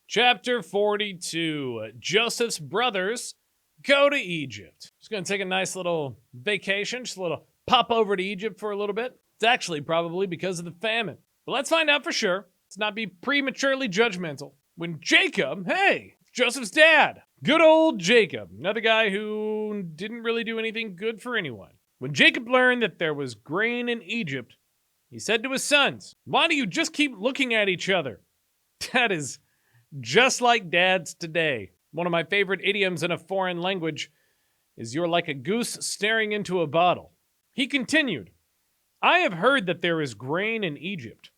Chapter 42. Joseph's brothers go to Egypt. Just going to take a nice little vacation, just a little pop over to Egypt for a little bit. It's actually probably because of the famine. But let's find out for sure. Let's not be prematurely judgmental. When Jacob, hey, Joseph's dad, good old Jacob, another guy who didn't really do anything good for anyone. When Jacob learned that there was grain in Egypt, he said to his sons, "Why do you just keep looking at each other?" That is just like dads today. One of my favorite idioms in a foreign language is "you're like a goose staring into a bottle." He continued, "I have heard that there is grain in Egypt.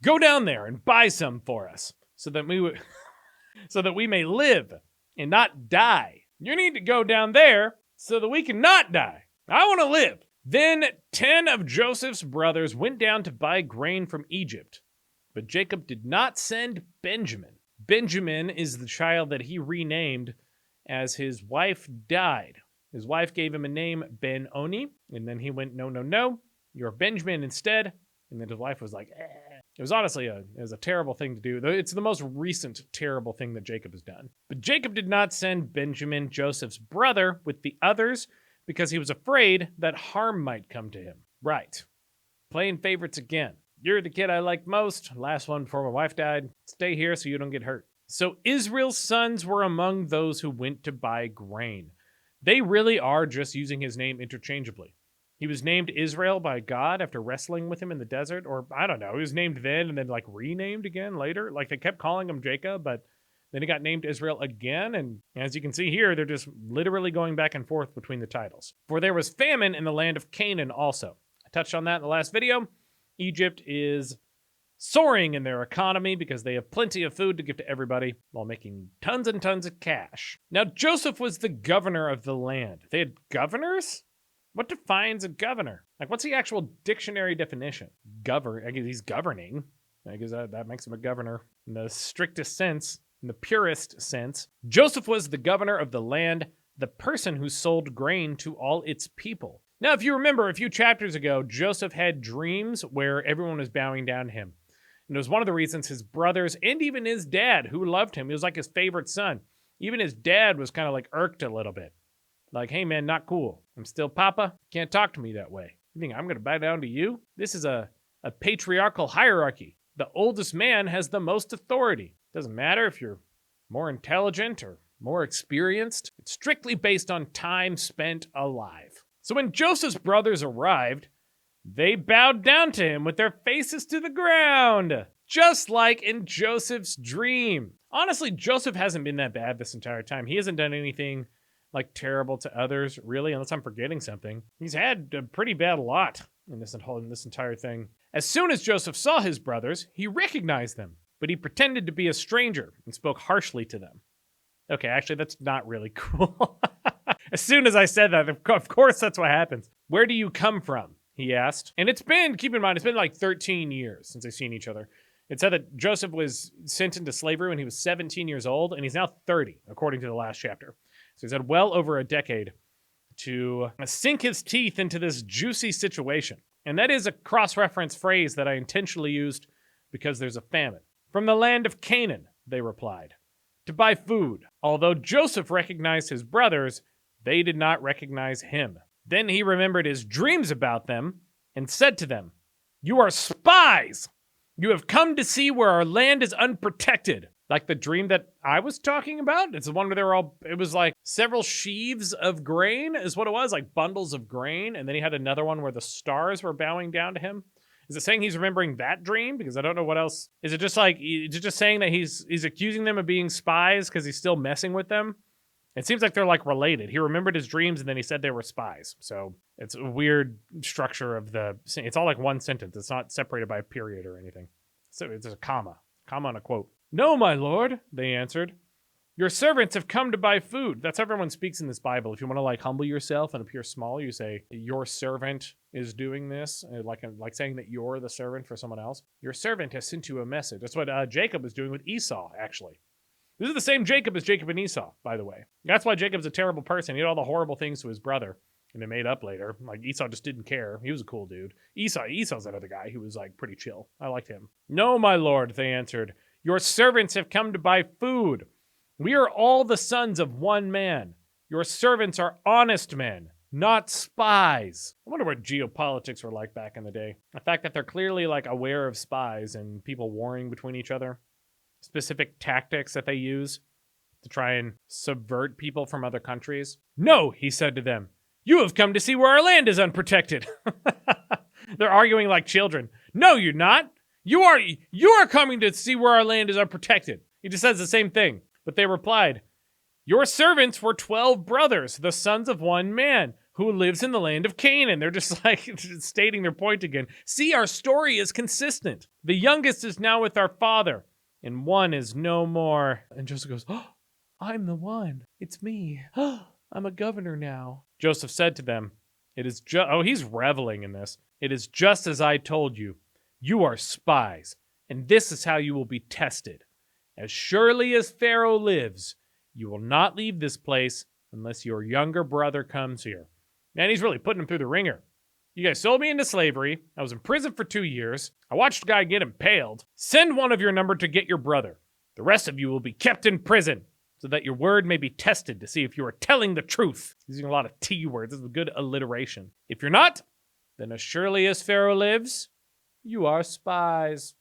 Go down there and buy some for us so that we may live and not die. You need to go down there so that we can not die. I want to live." Then 10 of Joseph's brothers went down to buy grain from Egypt. But Jacob did not send Benjamin. Benjamin is the child that he renamed as his wife died. His wife gave him a name, Ben-Oni, and then he went, no, you're Benjamin instead. And then his wife was like, eh. It was honestly a terrible thing to do. It's the most recent terrible thing that Jacob has done. But Jacob did not send Benjamin, Joseph's brother, with the others because he was afraid that harm might come to him. Right. Playing favorites again. You're the kid I liked most. Last one before my wife died. Stay here so you don't get hurt. So Israel's sons were among those who went to buy grain. They really are just using his name interchangeably. He was named Israel by God after wrestling with him in the desert, or I don't know, he was named then and then like renamed again later. Like they kept calling him Jacob, but then he got named Israel again, and as you can see here, they're just literally going back and forth between the titles. For there was famine in the land of Canaan also. I touched on that in the last video. Egypt is soaring in their economy because they have plenty of food to give to everybody while making tons and tons of cash. Now, Joseph was the governor of the land. They had governors? What defines a governor? Like, what's the actual dictionary definition? I guess he's governing. I guess that makes him a governor in the strictest sense, in the purest sense. Joseph was the governor of the land, the person who sold grain to all its people. Now, if you remember a few chapters ago, Joseph had dreams where everyone was bowing down to him. And it was one of the reasons his brothers and even his dad, who loved him, he was like his favorite son. Even his dad was kind of like irked a little bit. Like, hey man, not cool. I'm still Papa. Can't talk to me that way. You think I'm going to bow down to you? This is a patriarchal hierarchy. The oldest man has the most authority. Doesn't matter if you're more intelligent or more experienced. It's strictly based on time spent alive. So when Joseph's brothers arrived, they bowed down to him with their faces to the ground, just like in Joseph's dream. Honestly, Joseph hasn't been that bad this entire time. He hasn't done anything like terrible to others, really, unless I'm forgetting something. He's had a pretty bad lot in this entire thing. As soon as Joseph saw his brothers, he recognized them, but he pretended to be a stranger and spoke harshly to them. Okay, actually, that's not really cool. As soon as I said that, of course that's what happens. "Where do you come from?" he asked. And keep in mind, it's been like 13 years since they've seen each other. It said that Joseph was sent into slavery when he was 17 years old, and he's now 30, according to the last chapter. So he's had well over a decade to sink his teeth into this juicy situation. And that is a cross-reference phrase that I intentionally used because there's a famine. "From the land of Canaan," they replied, "to buy food." Although Joseph recognized his brothers, they did not recognize him. Then he remembered his dreams about them and said to them, "You are spies! You have come to see where our land is unprotected." Like the dream that I was talking about. It's the one where it was like several sheaves of grain is what it was, like bundles of grain. And then he had another one where the stars were bowing down to him. Is it saying he's remembering that dream? Because I don't know what else. Is it just saying that he's accusing them of being spies because he's still messing with them? It seems like they're like related. He remembered his dreams and then he said they were spies. So it's a weird structure of it's all like one sentence. It's not separated by a period or anything. So it's a comma and a quote. "No, my lord," they answered. "Your servants have come to buy food." That's how everyone speaks in this Bible. If you want to like humble yourself and appear small, you say, "Your servant is doing this," like saying that you're the servant for someone else. "Your servant has sent you a message." That's what Jacob was doing with Esau, actually. This is the same Jacob as Jacob and Esau, by the way. That's why Jacob's a terrible person. He did all the horrible things to his brother. And they made up later. Like, Esau just didn't care. He was a cool dude. Esau's that other guy who was, like, pretty chill. I liked him. "No, my lord," they answered. Your servants have come to buy food. We are all the sons of one man. Your servants are honest men, not spies. I wonder what geopolitics were like back in the day. The fact that they're clearly like aware of spies and people warring between each other. Specific tactics that they use to try and subvert people from other countries. No, he said to them. You have come to see where our land is unprotected. They're arguing like children. No, you're not. You are coming to see where our land is unprotected. He just says the same thing. But they replied, your servants were 12 brothers, the sons of one man, who lives in the land of Canaan. They're just like stating their point again. See, our story is consistent. The youngest is now with our father, and one is no more. And Joseph goes, oh, I'm the one. It's me. I'm a governor now. Joseph said to them, it is he's reveling in this. It is just as I told you. You are spies, and this is how you will be tested. As surely as Pharaoh lives, you will not leave this place unless your younger brother comes here. Man, he's really putting him through the ringer. You guys sold me into slavery. I was in prison for 2 years. I watched a guy get impaled. Send one of your number to get your brother. The rest of you will be kept in prison so that your word may be tested to see if you are telling the truth. He's using a lot of T words. This is a good alliteration. If you're not, then as surely as Pharaoh lives, you are spies.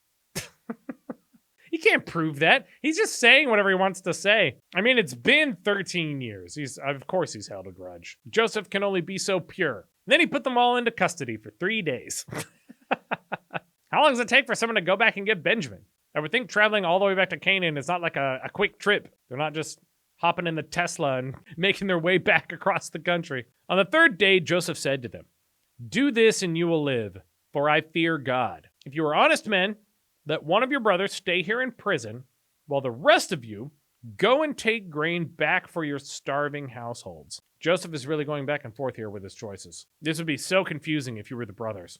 He can't prove that. He's just saying whatever he wants to say. I mean, it's been 13 years. Of course he's held a grudge. Joseph can only be so pure. And then he put them all into custody for 3 days. How long does it take for someone to go back and get Benjamin? I would think traveling all the way back to Canaan is not like a quick trip. They're not just hopping in the Tesla and making their way back across the country. On the 3rd day, Joseph said to them, do this and you will live, for I fear God. If you are honest men, let one of your brothers stay here in prison, while the rest of you go and take grain back for your starving households. Joseph is really going back and forth here with his choices. This would be so confusing if you were the brothers.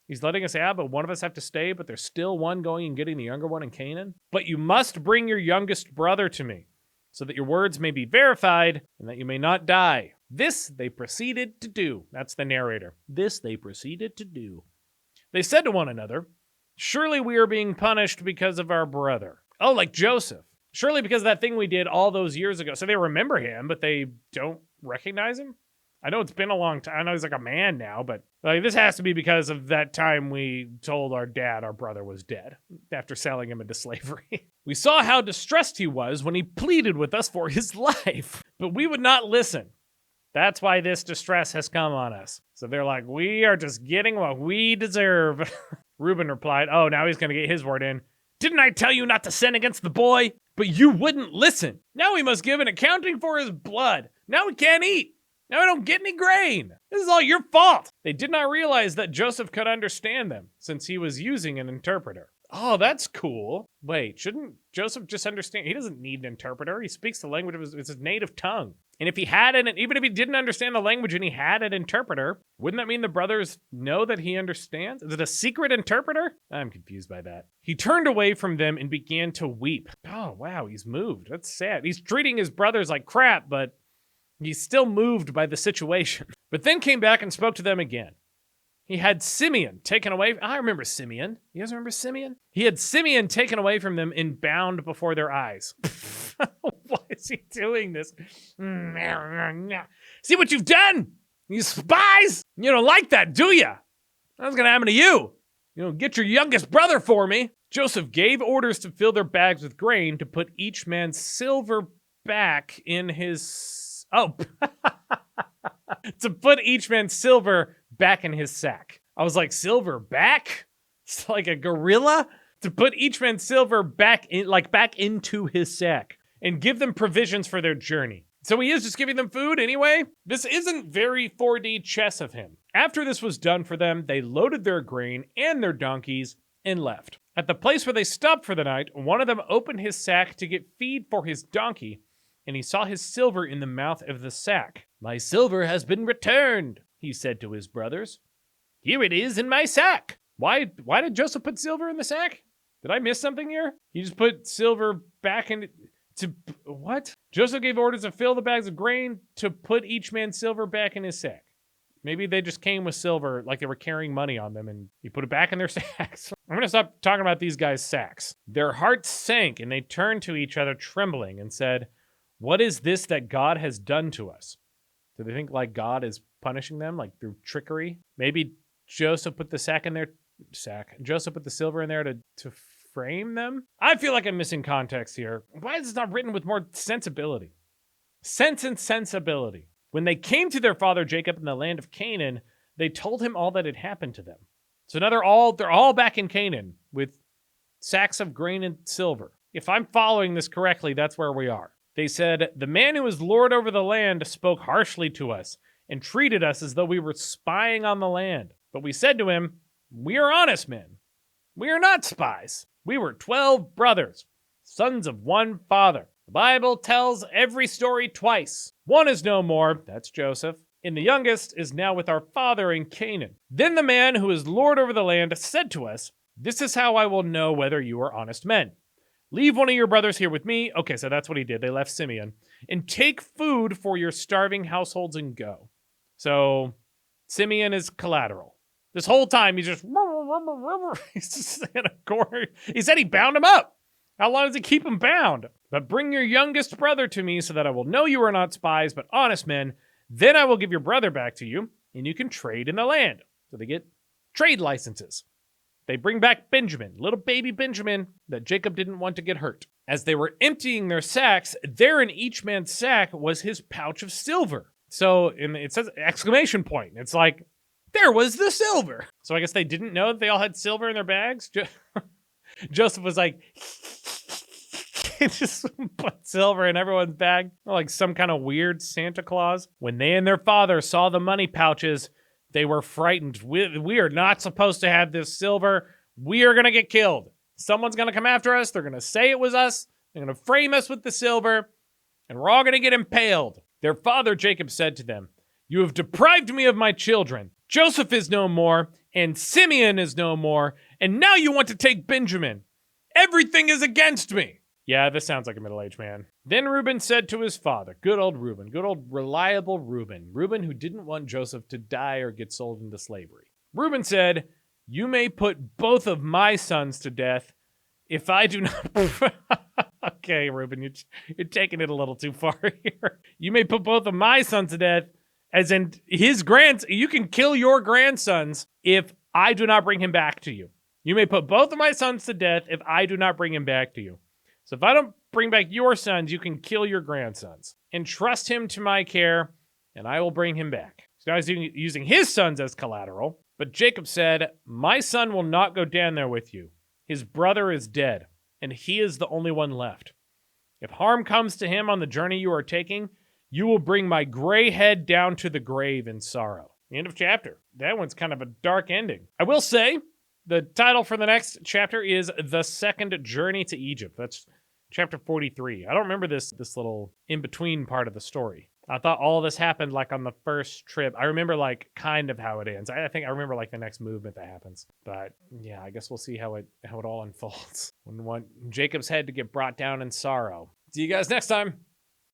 He's letting us but one of us have to stay, but there's still one going and getting the younger one in Canaan. But you must bring your youngest brother to me, so that your words may be verified and that you may not die. This they proceeded to do. That's the narrator. This they proceeded to do. They said to one another, surely we are being punished because of our brother. Oh, like Joseph. Surely because of that thing we did all those years ago. So they remember him, but they don't recognize him? I know it's been a long time. I know he's like a man now, but like this has to be because of that time we told our dad our brother was dead after selling him into slavery. We saw how distressed he was when he pleaded with us for his life, but we would not listen. That's why this distress has come on us. So they're like, we are just getting what we deserve. Reuben replied, oh, now he's going to get his word in. Didn't I tell you not to sin against the boy? But you wouldn't listen. Now we must give an accounting for his blood. Now we can't eat. Now we don't get any grain. This is all your fault. They did not realize that Joseph could understand them, since he was using an interpreter. Oh, that's cool. Wait, shouldn't Joseph just understand? He doesn't need an interpreter. He speaks the language of his native tongue. And if he had even if he didn't understand the language and he had an interpreter, wouldn't that mean the brothers know that he understands? Is it a secret interpreter? I'm confused by that. He turned away from them and began to weep. Oh, wow, he's moved. That's sad. He's treating his brothers like crap, but he's still moved by the situation. But then came back and spoke to them again. He had Simeon taken away. I remember Simeon. You guys remember Simeon? He had Simeon taken away from them and bound before their eyes. Why is he doing this? See what you've done? You spies! You don't like that, do you? That's going to happen to you. Get your youngest brother for me. Joseph gave orders to fill their bags with grain to put each man's silver back in his... Oh. To put each man's silver back in his sack. I was like, silver back? It's like a gorilla? To put each man's silver back into his sack and give them provisions for their journey. So he is just giving them food anyway? This isn't very 4D chess of him. After this was done for them, they loaded their grain and their donkeys and left. At the place where they stopped for the night, one of them opened his sack to get feed for his donkey, and he saw his silver in the mouth of the sack. My silver has been returned, he said to his brothers. Here it is in my sack. Why did Joseph put silver in the sack? Did I miss something here? He just put silver back in... What? Joseph gave orders to fill the bags of grain to put each man's silver back in his sack. Maybe they just came with silver, like they were carrying money on them, and he put it back in their sacks. I'm going to stop talking about these guys' sacks. Their hearts sank, and they turned to each other trembling and said, what is this that God has done to us? Do they think like God is punishing them, like through trickery? Maybe Joseph put the Joseph put the silver in there to frame them? I feel like I'm missing context here. Why is this not written with more sensibility? Sense and sensibility. When they came to their father Jacob in the land of Canaan, they told him all that had happened to them. So now they're all back in Canaan with sacks of grain and silver. If I'm following this correctly, that's where we are. They said, the man who is lord over the land spoke harshly to us and treated us as though we were spying on the land. But we said to him, we are honest men. We are not spies. We were 12 brothers, sons of one father. The Bible tells every story twice. One is no more, that's Joseph, and the youngest is now with our father in Canaan. Then the man who is lord over the land said to us, this is how I will know whether you are honest men. Leave one of your brothers here with me. Okay, so that's what he did. They left Simeon. And take food for your starving households and go. So Simeon is collateral. This whole time he's just in a corner. He said he bound him up. How long does he keep him bound? But bring your youngest brother to me so that I will know you are not spies, but honest men. Then I will give your brother back to you, and you can trade in the land. So they get trade licenses. They bring back Benjamin, little baby Benjamin, that Jacob didn't want to get hurt. As they were emptying their sacks, there in each man's sack was his pouch of silver. So it says exclamation point. It's like, there was the silver. So I guess they didn't know that they all had silver in their bags. Joseph was like, just put silver in everyone's bag. Like some kind of weird Santa Claus. When they and their father saw the money pouches, they were frightened. We are not supposed to have this silver. We are going to get killed. Someone's going to come after us. They're going to say it was us. They're going to frame us with the silver. And we're all going to get impaled. Their father Jacob said to them, you have deprived me of my children. Joseph is no more, and Simeon is no more, and now you want to take Benjamin. Everything is against me. Yeah, this sounds like a middle-aged man. Then Reuben said to his father, good old Reuben, good old reliable Reuben, Reuben who didn't want Joseph to die or get sold into slavery. Reuben said, you may put both of my sons to death if I do not... Okay, Reuben, you're taking it a little too far here. You may put both of my sons to death, as in you can kill your grandsons if I do not bring him back to you. You may put both of my sons to death if I do not bring him back to you. So if I don't bring back your sons, you can kill your grandsons. Entrust him to my care, and I will bring him back. So now he's using his sons as collateral. But Jacob said, my son will not go down there with you. His brother is dead, and he is the only one left. If harm comes to him on the journey you are taking, you will bring my gray head down to the grave in sorrow. End of chapter. That one's kind of a dark ending. I will say, the title for the next chapter is The Second Journey to Egypt. That's chapter 43. I don't remember this little in-between part of the story. I thought all this happened like on the first trip. I remember like kind of how it ends. I think I remember like the next movement that happens. But yeah, I guess we'll see how it all unfolds. When Jacob's head to get brought down in sorrow. See you guys next time.